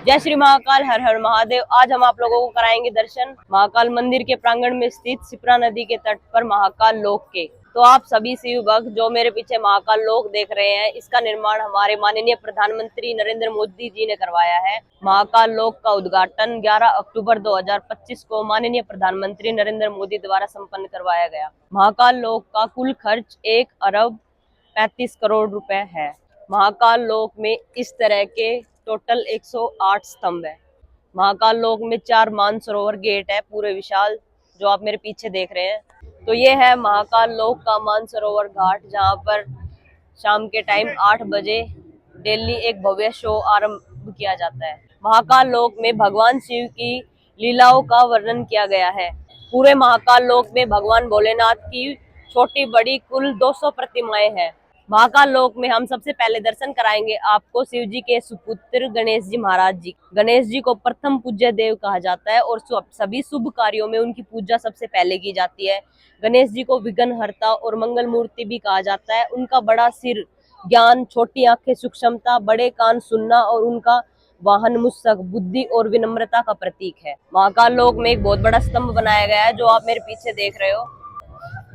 जय श्री महाकाल, हर हर महादेव। आज हम आप लोगों को कराएंगे दर्शन महाकाल मंदिर के प्रांगण में स्थित शिप्रा नदी के तट पर महाकाल लोक के। तो आप सभी शिव भक्त जो मेरे पीछे महाकाल लोक देख रहे हैं, इसका निर्माण हमारे माननीय प्रधानमंत्री नरेंद्र मोदी जी ने करवाया है। महाकाल लोक का उद्घाटन 11 अक्टूबर 2025 को माननीय प्रधानमंत्री नरेंद्र मोदी द्वारा संपन्न करवाया गया। महाकाल लोक का कुल खर्च 1 अरब 35 करोड़ रुपए है। महाकाल लोक में इस तरह के टोटल 108 स्तंभ है। महाकाल लोक में 4 मानसरोवर गेट है पूरे विशाल, जो आप मेरे पीछे देख रहे हैं। तो ये है महाकाल लोक का मानसरोवर घाट, जहाँ पर शाम के टाइम 8 बजे डेली एक भव्य शो आरंभ किया जाता है। महाकाल लोक में भगवान शिव की लीलाओं का वर्णन किया गया है। पूरे महाकाल लोक में भगवान भोलेनाथ की छोटी बड़ी कुल 200 प्रतिमाएं हैं। महाकाल लोक में हम सबसे पहले दर्शन कराएंगे आपको शिव जी के सुपुत्र गणेश जी महाराज जी। गणेश जी को प्रथम पूज्य देव कहा जाता है और सभी शुभ कार्यों में उनकी पूजा सबसे पहले की जाती है। गणेश जी को विघ्नहर्ता और मंगल मूर्ति भी कहा जाता है। उनका बड़ा सिर ज्ञान, छोटी आंखें सूक्ष्मता, बड़े कान सुनना और उनका वाहन मुस्तक बुद्धि और विनम्रता का प्रतीक है। महाकाल लोक में एक बहुत बड़ा स्तंभ बनाया गया है, जो आप मेरे पीछे देख रहे हो,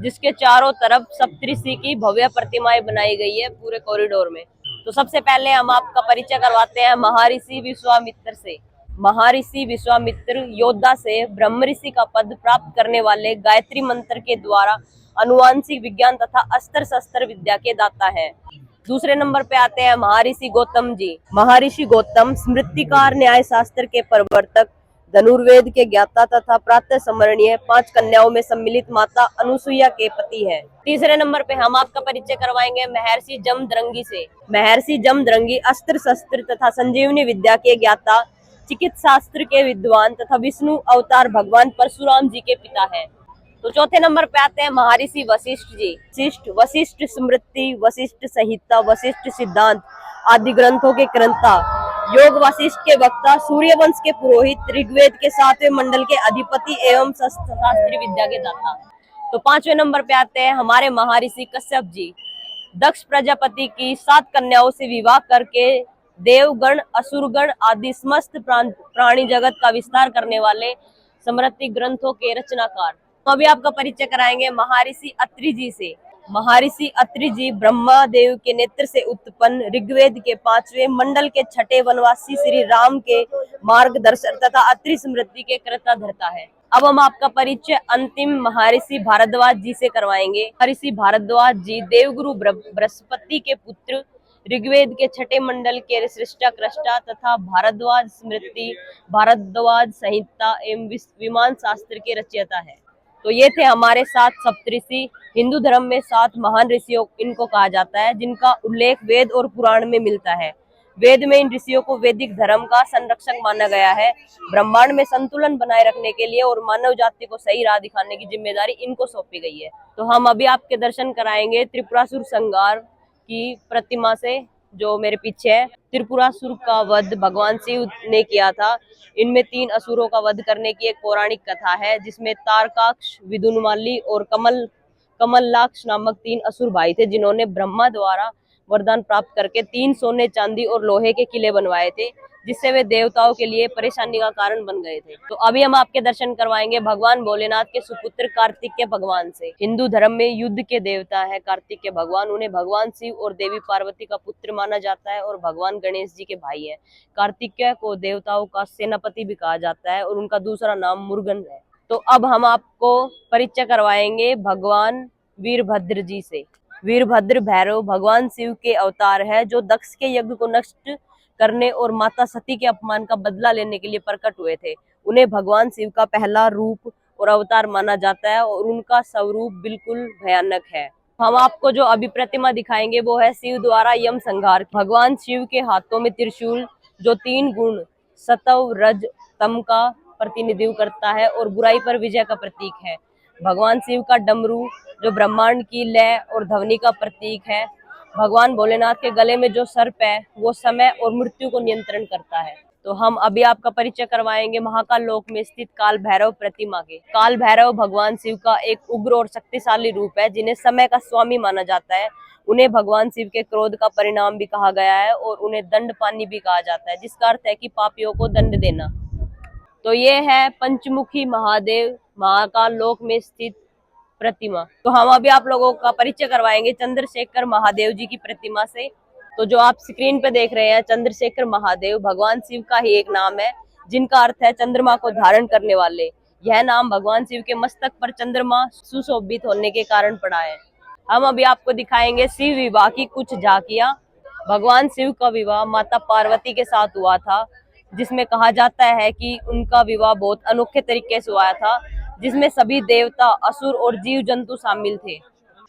जिसके चारों तरफ सप्तऋषि की भव्य प्रतिमाएं बनाई गई है पूरे कॉरिडोर में। तो सबसे पहले हम आपका परिचय करवाते हैं महर्षि विश्वामित्र से। महर्षि विश्वामित्र योद्धा से ब्रह्म ऋषि का पद प्राप्त करने वाले, गायत्री मंत्र के द्वारा अनुवांशिक विज्ञान तथा अस्त्र शस्त्र विद्या के दाता हैं। दूसरे नंबर पे आते हैं महर्षि गौतम जी। महर्षि गौतम स्मृतिकार, न्याय शास्त्र के प्रवर्तक, धनुर्वेद के ज्ञाता तथा प्रातः स्मरणीय 5 कन्याओं में सम्मिलित माता अनुसुईया के पति हैं। तीसरे नंबर पे हम आपका परिचय करवाएंगे महर्षि जमदग्नि से। महर्षि जमदग्नि अस्त्र शस्त्र तथा संजीवनी विद्या के ज्ञाता, चिकित्सा शास्त्र के विद्वान तथा विष्णु अवतार भगवान परशुराम जी के पिता हैं। तो चौथे नंबर पे आते हैं महर्षि वशिष्ठ जी। वशिष्ठ स्मृति, वशिष्ठ संहिता, वशिष्ठ सिद्धांत आदि ग्रंथों के कर्ता, योग वशिष्ठ के वक्ता, सूर्यवंश के पुरोहित, ऋग्वेद के 7वें मंडल के अधिपति एवं शास्त्रीय विद्या के दाता। तो 5वें नंबर पे आते हैं हमारे महर्षि कश्यप जी। दक्ष प्रजापति की 7 कन्याओं से विवाह करके देवगण, असुरगण आदि समस्त प्राणी जगत का विस्तार करने वाले स्मृति ग्रंथों के रचनाकार। तो अभी आपका परिचय कराएंगे महर्षि अत्रि जी से। महर्षि अत्रि जी ब्रह्मा देव के नेत्र से उत्पन्न, ऋग्वेद के 5वें मंडल के 6ठे वनवासी श्री राम के मार्गदर्शक तथा अत्रि स्मृति के कर्ता धर्ता है। अब हम आपका परिचय अंतिम महर्षि भारद्वाज जी से करवाएंगे। महर्षि भारद्वाज जी देवगुरु बृहस्पति के पुत्र, ऋग्वेद के 6ठे मंडल के सृष्टा कृष्टा तथा भारद्वाज स्मृति, भारद्वाज संहिता एवं विमान शास्त्र के रचयिता है। तो ये थे हमारे 7 सप्तऋषि। हिंदू धर्म में 7 महान ऋषियों इनको कहा जाता है, जिनका उल्लेख वेद और पुराण में मिलता है। वेद में इन ऋषियों को वैदिक धर्म का संरक्षक माना गया है। ब्रह्मांड में संतुलन बनाए रखने के लिए और मानव जाति को सही राह दिखाने की जिम्मेदारी इनको सौंपी गई है। तो हम अभी आपके दर्शन कराएंगे त्रिपुरासुर संहार की प्रतिमा से, जो मेरे पीछे है। त्रिपुरासुर का वध भगवान शिव ने किया था। इनमें 3 असुरों का वध करने की एक पौराणिक कथा है, जिसमें तारकाक्ष, विदुनमाली और कमललाक्ष नामक 3 असुर भाई थे, जिन्होंने ब्रह्मा द्वारा वरदान प्राप्त करके 3 सोने, चांदी और लोहे के किले बनवाए थे, जिससे वे देवताओं के लिए परेशानी का कारण बन गए थे। तो अभी हम आपके दर्शन करवाएंगे भगवान भोलेनाथ के सुपुत्र कार्तिकेय भगवान से। हिंदू धर्म में युद्ध के देवता है कार्तिकेय भगवान। उन्हें भगवान शिव और देवी पार्वती का पुत्र माना जाता है और भगवान गणेश जी के भाई है। कार्तिकेय को देवताओं का सेनापति भी कहा जाता है और उनका दूसरा नाम मुरुगन है। तो अब हम आपको परिचय करवाएंगे भगवान वीरभद्र जी से। वीरभद्र भैरव भगवान शिव के अवतार है, जो दक्ष के यज्ञ को नष्ट करने और माता सती के अपमान का बदला लेने के लिए प्रकट हुए थे। उन्हें भगवान शिव का पहला रूप और अवतार माना जाता है और उनका स्वरूप बिल्कुल भयानक है। हम आपको जो अभी प्रतिमा दिखाएंगे वो है शिव द्वारा यम संहार। भगवान शिव के हाथों में त्रिशूल, जो 3 गुण सत्व रज तम का प्रतिनिधित्व करता है और बुराई पर विजय का प्रतीक है। भगवान शिव का डमरू, जो ब्रह्मांड की लय और ध्वनि का प्रतीक है। भगवान भोलेनाथ के गले में जो सर्प है, वो समय और मृत्यु को नियंत्रण करता है। तो हम अभी आपका परिचय करवाएंगे महाकाल लोक में स्थित काल भैरव प्रतिमा के। काल भैरव भगवान शिव का एक उग्र और शक्तिशाली रूप है, जिन्हें समय का स्वामी माना जाता है। उन्हें भगवान शिव के क्रोध का परिणाम भी कहा गया है और उन्हें दंड पानी भी कहा जाता है, जिसका अर्थ है कि पापियों को दंड देना। तो ये है पंचमुखी महादेव महाकाल लोक में स्थित प्रतिमा। तो हम अभी आप लोगों का परिचय करवाएंगे चंद्रशेखर महादेव जी की प्रतिमा से। तो जो आप स्क्रीन पे देख रहे हैं, चंद्रशेखर महादेव भगवान शिव का ही एक नाम है, जिनका अर्थ है चंद्रमा को धारण करने वाले। यह नाम भगवान शिव के मस्तक पर चंद्रमा सुशोभित होने के कारण पड़ा है। हम अभी आपको दिखाएंगे शिव विवाह की कुछ झांकियां। भगवान शिव का विवाह माता पार्वती के साथ हुआ था, जिसमें कहा जाता है कि उनका विवाह बहुत अनोखे तरीके से हुआ था, जिसमें सभी देवता, असुर और जीव जंतु शामिल थे।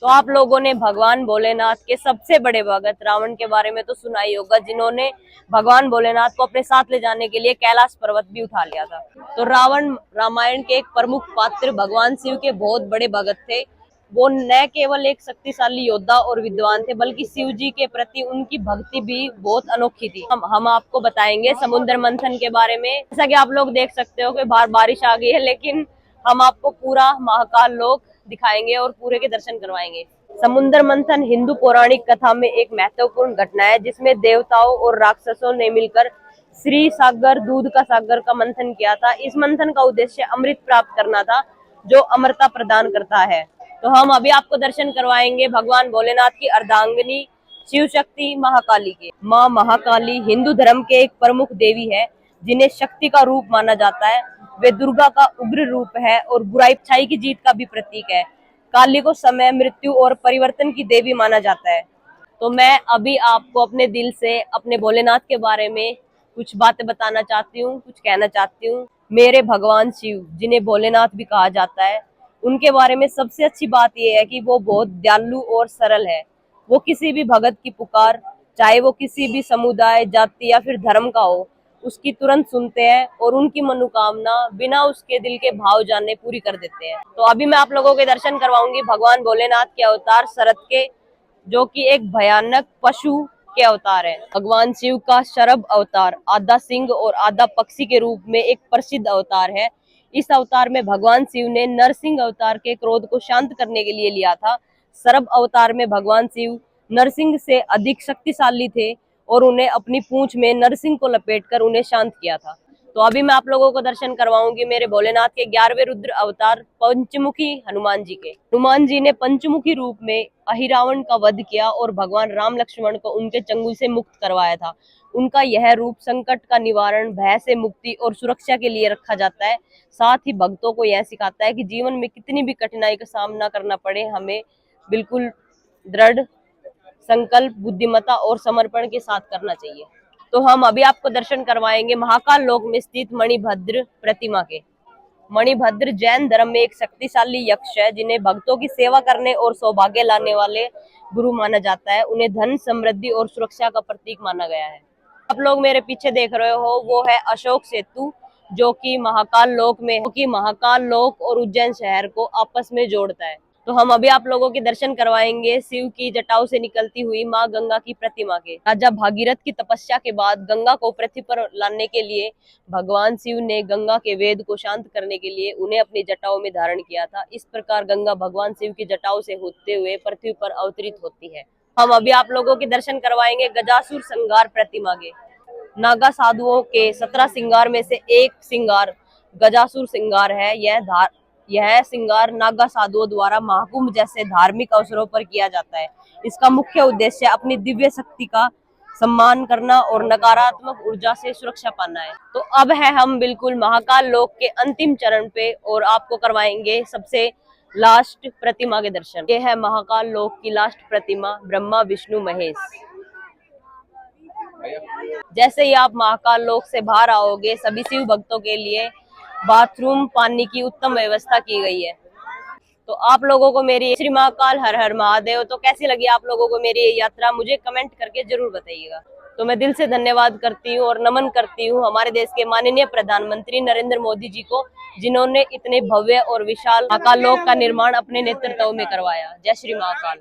तो आप लोगों ने भगवान भोलेनाथ के सबसे बड़े भगत रावण के बारे में तो सुना ही होगा, जिन्होंने भगवान भोलेनाथ को अपने साथ ले जाने के लिए कैलाश पर्वत भी उठा लिया था। तो रावण रामायण के एक प्रमुख पात्र भगवान शिव के बहुत बड़े भगत थे। वो न केवल एक शक्तिशाली योद्धा और विद्वान थे, बल्कि शिव जी के प्रति उनकी भक्ति भी बहुत अनोखी थी। हम आपको बताएंगे समुद्र मंथन के बारे में। जैसा कि आप लोग देख सकते हो कि बाहर बारिश आ गई है, लेकिन हम आपको पूरा महाकाल लोक दिखाएंगे और पूरे के दर्शन करवाएंगे। समुद्र मंथन हिंदू पौराणिक कथा में एक महत्वपूर्ण घटना है, जिसमें देवताओं और राक्षसों ने मिलकर श्री सागर दूध का सागर का मंथन किया था। इस मंथन का उद्देश्य अमृत प्राप्त करना था, जो अमरता प्रदान करता है। तो हम अभी आपको दर्शन करवाएंगे भगवान भोलेनाथ की अर्धांगिनी शिव शक्ति महाकाली के। माँ महाकाली हिंदू धर्म के एक प्रमुख देवी है, जिन्हें शक्ति का रूप माना जाता है। वे दुर्गा का उग्र रूप है और बुराई अच्छाई की जीत का भी प्रतीक है। काली को समय, मृत्यु और परिवर्तन की देवी माना जाता है। तो मैं अभी आपको अपने दिल से अपने भोलेनाथ के बारे में कुछ बातें बताना चाहती हूँ, कुछ कहना चाहती हूँ। मेरे भगवान शिव, जिन्हें भोलेनाथ भी कहा जाता है, उनके बारे में सबसे अच्छी बात यह है कि वो बहुत दयालु और सरल है। वो किसी भी भगत की पुकार, चाहे वो किसी भी समुदाय, जाति या फिर धर्म का हो, उसकी तुरंत सुनते हैं और उनकी मनोकामना बिना उसके दिल के भाव जाने पूरी कर देते हैं। तो अभी मैं आप लोगों के दर्शन करवाऊंगी भगवान भोलेनाथ के अवतार शरद के, जो कि एक भयानक पशु के अवतार है। भगवान शिव का शरभ अवतार आधा सिंह और आधा पक्षी के रूप में एक प्रसिद्ध अवतार है। इस अवतार में भगवान शिव ने नरसिंह अवतार के क्रोध को शांत करने के लिए लिया था। शरभ अवतार में भगवान शिव नरसिंह से अधिक शक्तिशाली थे और उन्हें अपनी पूंछ में नरसिंह को लपेटकर उन्हें शांत किया था। तो अभी मैं आप लोगों को दर्शन करवाऊंगी मेरे भोलेनाथ के 11वें रुद्र अवतार पंचमुखी हनुमान जी के। हनुमान जी ने पंचमुखी रूप में अहिरावण का वध किया और भगवान राम लक्ष्मण को उनके चंगुल से मुक्त करवाया था। उनका यह रूप संकट का निवारण, भय से मुक्ति और सुरक्षा के लिए रखा जाता है। साथ ही भक्तों को यह सिखाता है कि जीवन में कितनी भी कठिनाई का सामना करना पड़े, हमें बिल्कुल दृढ़ संकल्प, बुद्धिमत्ता और समर्पण के साथ करना चाहिए। तो हम अभी आपको दर्शन करवाएंगे महाकाल लोक में स्थित मणिभद्र प्रतिमा के। मणिभद्र जैन धर्म में एक शक्तिशाली यक्ष है, जिन्हें भक्तों की सेवा करने और सौभाग्य लाने वाले गुरु माना जाता है। उन्हें धन, समृद्धि और सुरक्षा का प्रतीक माना गया है। आप लोग मेरे पीछे देख रहे हो, वो है अशोक सेतु, जो कि महाकाल लोक में, महाकाल लोक और उज्जैन शहर को आपस में जोड़ता है। तो हम अभी आप लोगों के दर्शन करवाएंगे शिव की जटाओं से निकलती हुई माँ गंगा की प्रतिमा के। राजा भागीरथ की तपस्या के बाद गंगा को पृथ्वी पर लाने के लिए भगवान शिव ने गंगा के वेद को शांत करने के लिए उन्हें अपनी जटाओं में धारण किया था। इस प्रकार गंगा भगवान शिव की जटाओं से होते हुए पृथ्वी पर अवतरित होती है। हम अभी आप लोगों के दर्शन करवाएंगे गजासुर श्रृंगार प्रतिमा के। नागा साधुओं के 17 श्रृंगार में से एक श्रृंगार गजासुर श्रृंगार है। यह श्रृंगार नागा साधुओं द्वारा महाकुंभ जैसे धार्मिक अवसरों पर किया जाता है। इसका मुख्य उद्देश्य अपनी दिव्य शक्ति का सम्मान करना और नकारात्मक ऊर्जा से सुरक्षा पाना है। तो अब है हम बिल्कुल महाकाल लोक के अंतिम चरण पे और आपको करवाएंगे सबसे लास्ट प्रतिमा के दर्शन। ये है महाकाल लोक की लास्ट प्रतिमा, ब्रह्मा विष्णु महेश। जैसे ही आप महाकाल लोक से बाहर आओगे, सभी शिव भक्तों के लिए बाथरूम, पानी की उत्तम व्यवस्था की गई है। तो आप लोगों को मेरी श्री महाकाल हर हर महादेव। तो कैसी लगी आप लोगों को मेरी ये यात्रा, मुझे कमेंट करके जरूर बताइएगा। तो मैं दिल से धन्यवाद करती हूँ और नमन करती हूँ हमारे देश के माननीय प्रधानमंत्री नरेंद्र मोदी जी को, जिन्होंने इतने भव्य और विशाल महाकाल लोक का निर्माण अपने नेतृत्व में करवाया। जय श्री महाकाल।